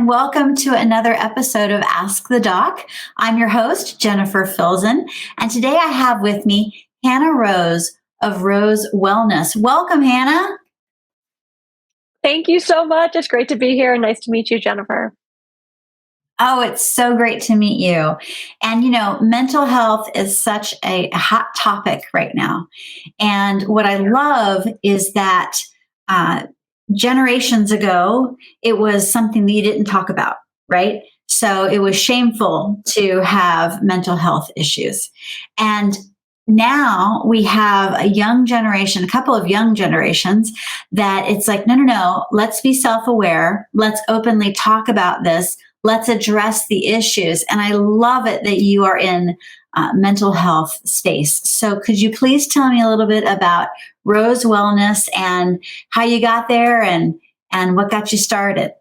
and welcome to another episode of Ask the Doc. I'm your host, Jennifer Filzen, and today I have with me Hannah Rose of Rose Wellness. Welcome, Hannah. Thank you so much. It's great to be here. Nice to meet you, Jennifer. Oh, it's so great to meet you. And, mental health is such a hot topic right now. And what I love is that generations ago, it was something that you didn't talk about, right? So it was shameful to have mental health issues. And now we have a young generation, a couple of young generations that it's like, no, let's be self-aware. Let's openly talk about this. Let's address the issues. And I love it that you are in mental health space. So could you please tell me a little bit about Rose Wellness and how you got there and what got you started?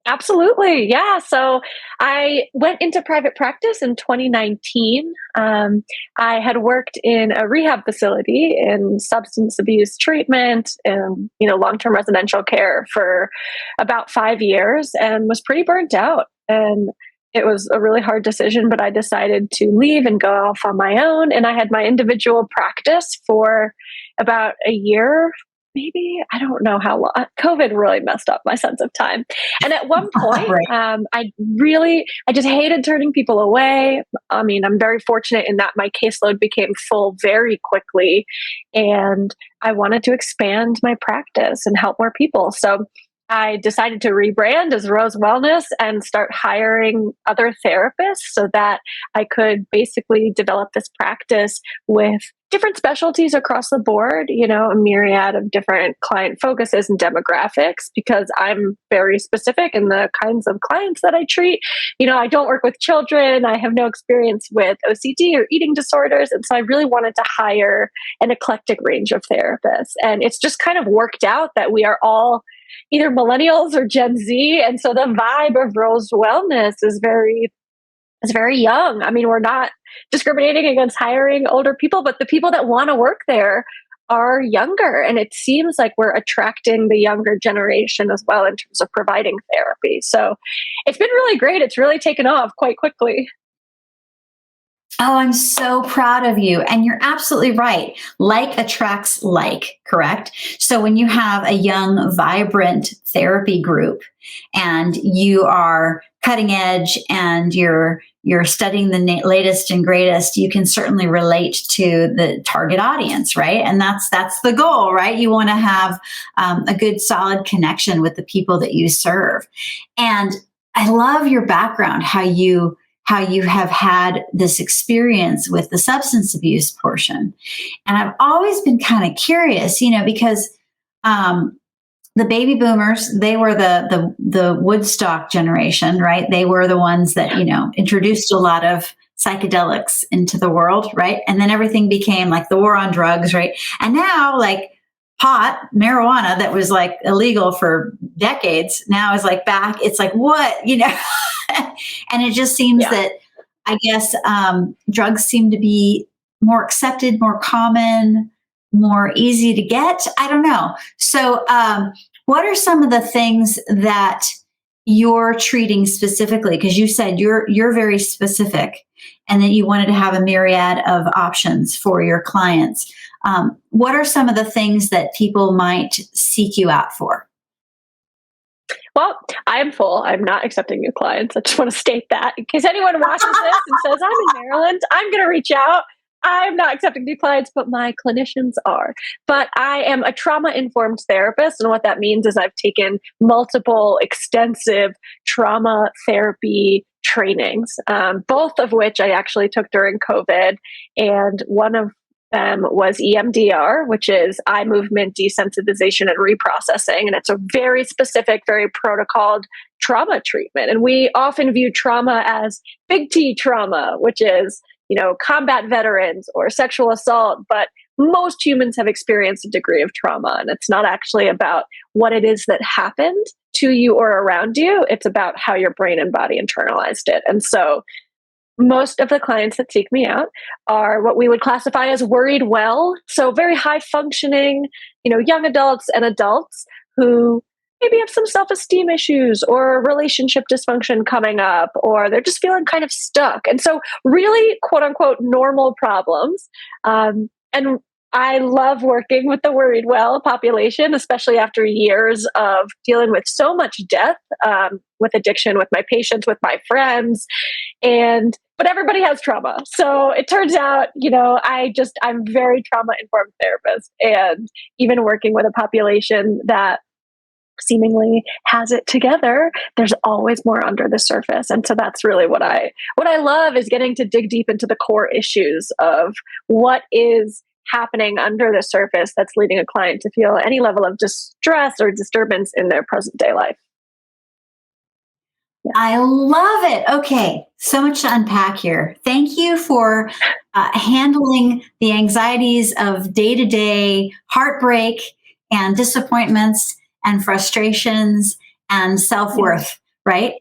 Absolutely. Yeah. So I went into private practice in 2019. I had worked in a rehab facility in substance abuse treatment and, long-term residential care for about 5 years and was pretty burnt out. And it was a really hard decision, but I decided to leave and go off on my own. And I had my individual practice for about a year. Maybe, I don't know how long. COVID really messed up my sense of time. And at one point, Right. I just hated turning people away. I mean, I'm very fortunate in that my caseload became full very quickly. And I wanted to expand my practice and help more people. So I decided to rebrand as Rose Wellness and start hiring other therapists so that I could basically develop this practice with different specialties across the board, a myriad of different client focuses and demographics, because I'm very specific in the kinds of clients that I treat. I don't work with children. I have no experience with OCD or eating disorders. And so I really wanted to hire an eclectic range of therapists. And it's just kind of worked out that we are all either millennials or Gen Z. And so the vibe of Rose Wellness is very young. I mean, we're not discriminating against hiring older people, but the people that want to work there are younger. And it seems like we're attracting the younger generation as well in terms of providing therapy. So it's been really great. It's really taken off quite quickly. Oh, I'm so proud of you. And you're absolutely right. Like attracts like, correct? So when you have a young, vibrant therapy group and you are cutting edge and you're studying the latest and greatest, you can certainly relate to the target audience, right? And that's the goal, right? You want to have a good, solid connection with the people that you serve. And I love your background, how you have had this experience with the substance abuse portion. And I've always been kind of curious, because the baby boomers, they were the Woodstock generation, right? They were the ones that, introduced a lot of psychedelics into the world, right? And then everything became like the war on drugs, right? And now like pot, marijuana that was like illegal for decades now is like back. It's like, what, and it just seems that I guess drugs seem to be more accepted, more common, more easy to get. I don't know. So what are some of the things that you're treating specifically? Because you said you're very specific and that you wanted to have a myriad of options for your clients. What are some of the things that people might seek you out for? Well, I'm full. I'm not accepting new clients. I just want to state that in case anyone watches this and says, I'm in Maryland, I'm going to reach out. I'm not accepting new clients, but my clinicians are. But I am a trauma-informed therapist. And what that means is I've taken multiple extensive trauma therapy trainings, both of which I actually took during COVID. And one of was EMDR, which is eye movement desensitization and reprocessing. And it's a very specific, very protocoled trauma treatment. And we often view trauma as big T trauma, which is, combat veterans or sexual assault. But most humans have experienced a degree of trauma. And it's not actually about what it is that happened to you or around you. It's about how your brain and body internalized it. And so most of the clients that seek me out are what we would classify as worried well. So very high functioning, young adults and adults who maybe have some self-esteem issues or relationship dysfunction coming up, or they're just feeling kind of stuck. And so really quote unquote normal problems. And I love working with the worried well population, especially after years of dealing with so much death, with addiction, with my patients, with my friends. But everybody has trauma. So it turns out, I'm very trauma informed therapist, and even working with a population that seemingly has it together, there's always more under the surface. And so that's really what I love, is getting to dig deep into the core issues of what is happening under the surface that's leading a client to feel any level of distress or disturbance in their present day life. Yeah. I love it. Okay, so much to unpack here. Thank you for handling the anxieties of day to day heartbreak and disappointments and frustrations and self worth. Right?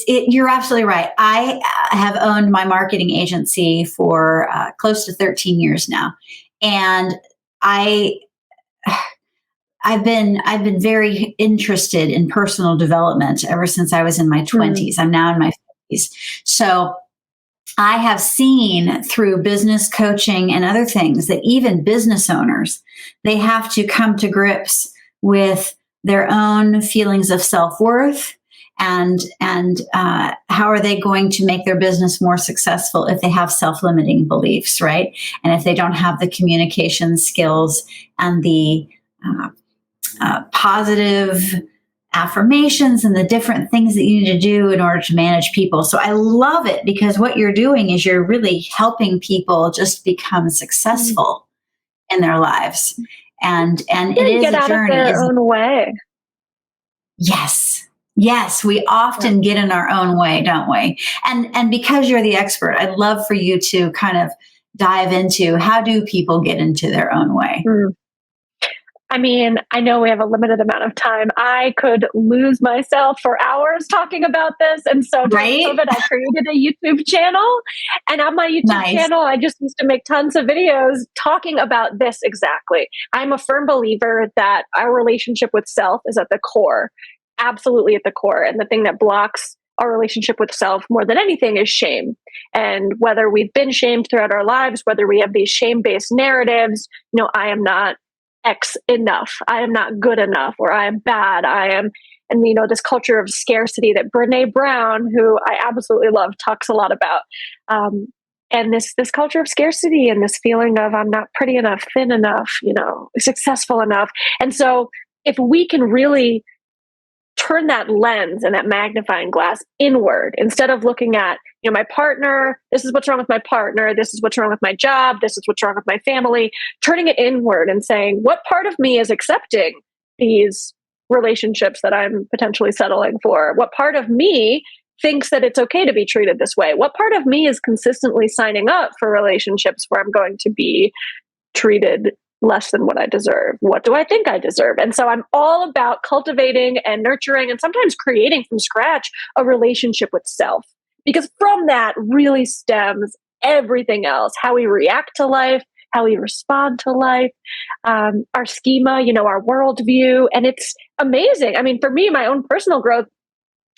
You're absolutely right. I have owned my marketing agency for close to 13 years now, and I've been very interested in personal development ever since I was in my 20s. I'm now in my 50s. So I have seen through business coaching and other things that even business owners, they have to come to grips with their own feelings of self-worth, and how are they going to make their business more successful if they have self-limiting beliefs, right? And if they don't have the communication skills and the positive affirmations and the different things that you need to do in order to manage people. So I love it, because what you're doing is you're really helping people just become successful in their lives. And it is get a out journey. Of their own way. Yes, we often get in our own way, don't we? And because you're the expert, I'd love for you to kind of dive into, how do people get into their own way? I mean, I know we have a limited amount of time. I could lose myself for hours talking about this. And so during COVID, I created a YouTube channel. And on my YouTube channel, I just used to make tons of videos talking about this exactly. I'm a firm believer that our relationship with self is at the core, absolutely at the core. And the thing that blocks our relationship with self more than anything is shame. And whether we've been shamed throughout our lives, whether we have these shame-based narratives, I am not X enough, I am not good enough, or I am bad, and this culture of scarcity that Brene Brown, who I absolutely love, talks a lot about. And this culture of scarcity and this feeling of I'm not pretty enough, thin enough, successful enough. And so if we can really turn that lens and that magnifying glass inward, instead of looking at, my partner, this is what's wrong with my partner, this is what's wrong with my job, this is what's wrong with my family, turning it inward and saying, what part of me is accepting these relationships that I'm potentially settling for? What part of me thinks that it's okay to be treated this way? What part of me is consistently signing up for relationships where I'm going to be treated less than what I deserve? What do I think I deserve? And so I'm all about cultivating and nurturing and sometimes creating from scratch a relationship with self, because from that really stems everything else, how we react to life, how we respond to life, our schema, our worldview. And it's amazing. I mean, for me, my own personal growth,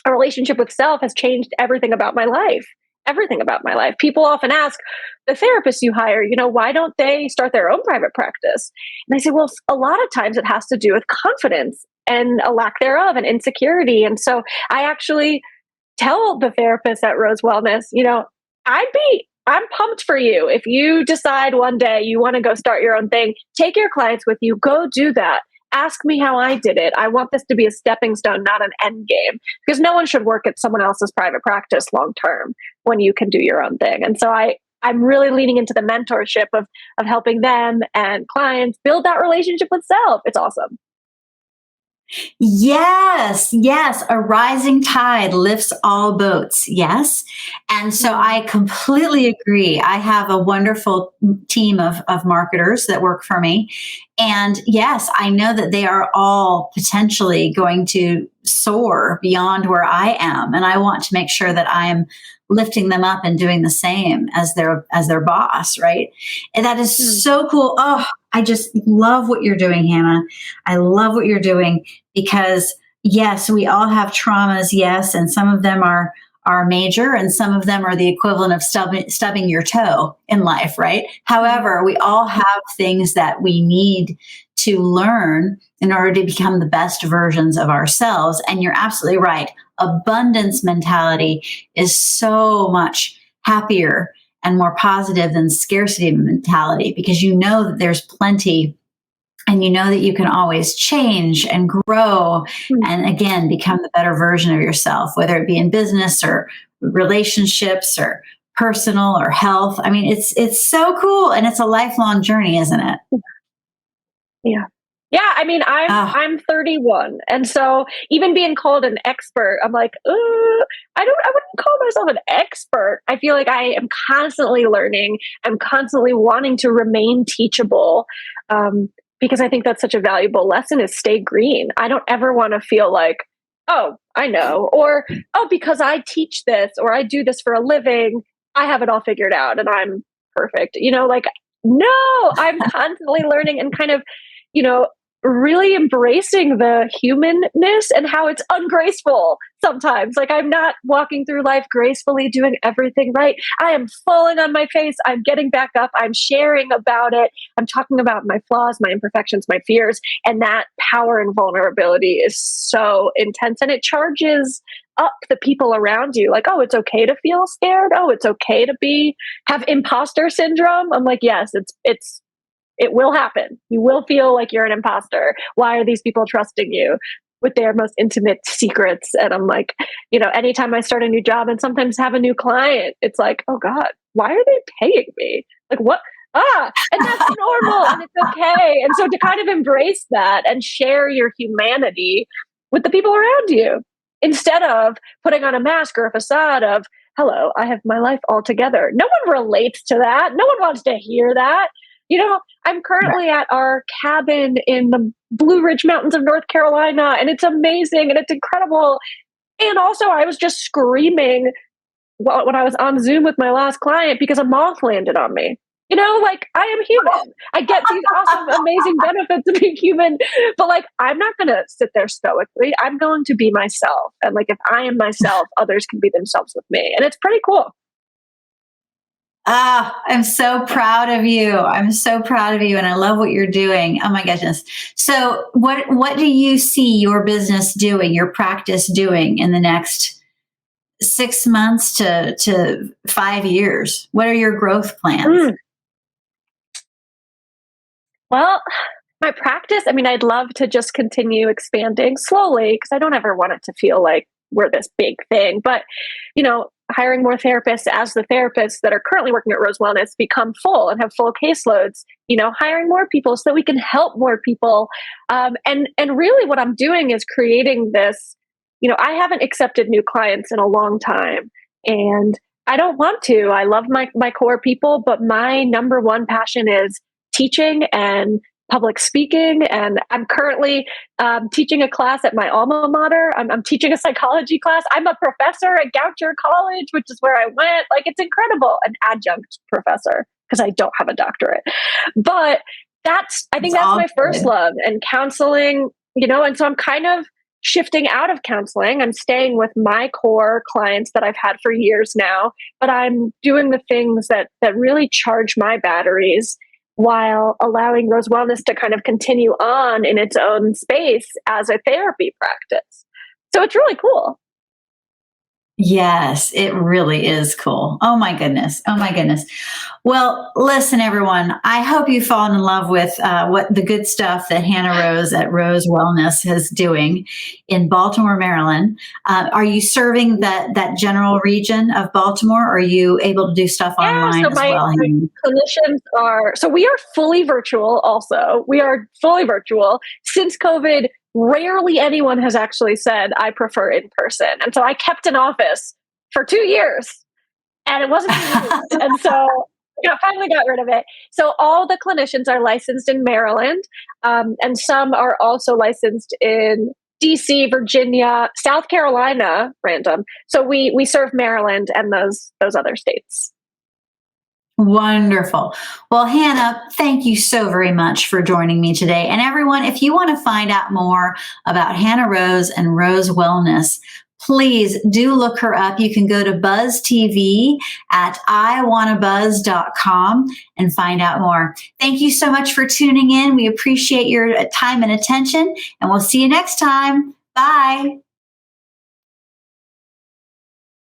a relationship with self has changed everything about my life. Everything about my life. People often ask the therapists you hire, why don't they start their own private practice? And I say, well, a lot of times it has to do with confidence and a lack thereof and insecurity. And so I actually tell the therapists at Rose Wellness, I'm pumped for you. If you decide one day you want to go start your own thing, take your clients with you, go do that. Ask me how I did it. I want this to be a stepping stone, not an end game, because no one should work at someone else's private practice long term when you can do your own thing. And so I'm really leaning into the mentorship of helping them and clients build that relationship with self. It's awesome. Yes. A rising tide lifts all boats. Yes. And so I completely agree. I have a wonderful team of marketers that work for me. And yes, I know that they are all potentially going to soar beyond where I am. And I want to make sure that I am lifting them up and doing the same as their boss, right? And that is so cool. Oh, I just love what you're doing, Hannah. I love what you're doing, because Yes, we all have traumas, yes, and some of them are major and some of them are the equivalent of stubbing your toe in life, right? Mhm. However, we all have things that we need to learn in order to become the best versions of ourselves. And you're absolutely right. Abundance mentality is so much happier and more positive than scarcity mentality because you know that there's plenty and you know that you can always change and grow Mm. and again become the better version of yourself, whether it be in business or relationships or personal or health. I mean, it's so cool and it's a lifelong journey, isn't it? Yeah. Yeah, I mean, Oh, I'm 31, and so even being called an expert, I'm like, I wouldn't call myself an expert. I feel like I am constantly learning. I'm constantly wanting to remain teachable, um, because I think that's such a valuable lesson is stay green. I don't ever want to feel like, oh, I know, or oh, because I teach this or I do this for a living, I have it all figured out and I'm perfect. Like no, I'm constantly learning and kind of you know, really embracing the humanness and how it's ungraceful sometimes. Like I'm not walking through life gracefully doing everything right. I am falling on my face. I'm getting back up. I'm sharing about it. I'm talking about my flaws, my imperfections, my fears. And that power and vulnerability is so intense and it charges up the people around you. Like, oh, it's okay to feel scared. Oh, it's okay to have imposter syndrome. I'm like, yes, it will happen. You will feel like you're an imposter. Why are these people trusting you with their most intimate secrets? And I'm like, anytime I start a new job and sometimes have a new client, it's like, oh God, why are they paying me? Like, what? And that's normal and it's okay. And so to kind of embrace that and share your humanity with the people around you instead of putting on a mask or a facade of, hello, I have my life all together. No one relates to that. No one wants to hear that. I'm currently at our cabin in the Blue Ridge Mountains of North Carolina, and it's amazing and it's incredible. And also, I was just screaming when I was on Zoom with my last client because a moth landed on me. Like I am human. I get these awesome, amazing benefits of being human, but like I'm not going to sit there stoically. I'm going to be myself. And like if I am myself, others can be themselves with me. And it's pretty cool. Ah, I'm so proud of you. I'm so proud of you, and I love what you're doing. Oh my goodness! So, what do you see your business doing, your practice doing in the next 6 months to 5 years? What are your growth plans? Mm. Well, my practice, I mean, I'd love to just continue expanding slowly because I don't ever want it to feel like we're this big thing. But, hiring more therapists as the therapists that are currently working at Rose Wellness become full and have full caseloads, hiring more people so that we can help more people. And really what I'm doing is creating this, I haven't accepted new clients in a long time. And I don't want to. I love my core people, but my number one passion is teaching and public speaking. And I'm currently teaching a class at my alma mater. I'm teaching a psychology class. I'm a professor at Goucher College, which is where I went. Like, it's incredible. An adjunct professor, because I don't have a doctorate. But I It's think that's all my first good. love and counseling, and so I'm kind of shifting out of counseling. I'm staying with my core clients that I've had for years now, but I'm doing the things that really charge my batteries while allowing Rose Wellness to kind of continue on in its own space as a therapy practice. So it's really cool. Yes, it really is cool. Oh my goodness. Oh my goodness. Well, listen, everyone. I hope you've fallen in love with what the good stuff that Hannah Rose at Rose Wellness is doing in Baltimore, Maryland. Are you serving that general region of Baltimore? Or are you able to do stuff Yeah, online so as my well, Hannah? clinicians so we are fully virtual also. We are fully virtual. Since COVID, rarely anyone has actually said, I prefer in person. And so I kept an office for 2 years and it wasn't being used. And so finally got rid of it. So all the clinicians are licensed in Maryland, and some are also licensed in DC, Virginia, South Carolina, random. So we serve Maryland and those other states. Wonderful. Well, Hannah, thank you so very much for joining me today. And everyone, if you want to find out more about Hannah Rose and Rose Wellness, please do look her up. You can go to Buzz TV at iwannabuzz.com and find out more. Thank you so much for tuning in. We appreciate your time and attention, and we'll see you next time. Bye.